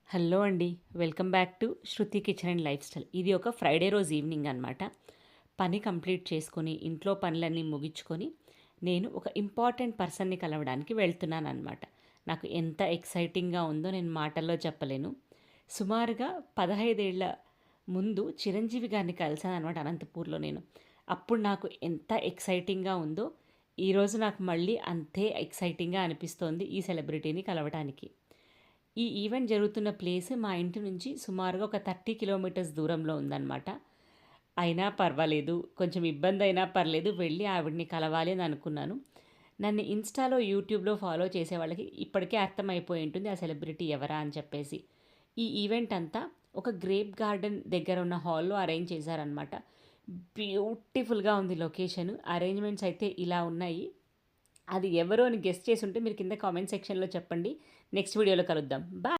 Hello అండి. Welcome back to Shruti kitchen and life style. ఇది ఒక ఫ్రైడే రోజు ఈవినింగ్ అనమాట. పని కంప్లీట్ చేసుకొని, ఇంట్లో పనులన్నీ ముగించుకొని, నేను ఒక ఇంపార్టెంట్ పర్సన్‌ని కలవడానికి వెళ్తున్నాననమాట. నాకు ఎంత ఎక్సైటింగ్‌గా ఉందో నేను మాటల్లో చెప్పలేను. సుమారుగా 15 ఏళ్ల ముందు చిరంజీవి గారిని కలిసాననమాట అనంతపూర్‌లో నేను. అప్పుడు నాకు ఎంత ఎక్సైటింగ్‌గా ఉందో, ఈరోజు నాకు మళ్ళీ అంతే ఎక్సైటింగ్‌గా అనిపిస్తోంది ఈ సెలబ్రిటీని కలవడానికి. ఈ ఈవెంట్ జరుగుతున్న ప్లేస్ మా ఇంటి నుంచి సుమారుగా ఒక 30 కిలోమీటర్స్ దూరంలో ఉందన్నమాట. అయినా పర్వాలేదు, కొంచెం ఇబ్బందయినా పర్లేదు, వెళ్ళి ఆవిడని కలవాలి అని అనుకున్నాను. నన్ను ఇన్‌స్టాలో, యూట్యూబ్‌లో ఫాలో చేసే వాళ్ళకి ఇప్పటికే అర్థమైపోయి ఉంటుంది ఆ సెలబ్రిటీ ఎవరా అని చెప్పేసి. ఈ ఈవెంట్ అంతా ఒక గ్రేప్ గార్డెన్ దగ్గర ఉన్న హాల్‌లో అరేంజ్ చేశారనమాట. బ్యూటిఫుల్‌గా ఉంది లొకేషన్. అరేంజ్‌మెంట్స్ అయితే ఇలా ఉన్నాయి. అది ఎవరో అని గెస్ చేసుంటే మీరు కింద కామెంట్ సెక్షన్‌లో చెప్పండి. నెక్స్ట్ వీడియోలో కలుద్దాం. బాయ్.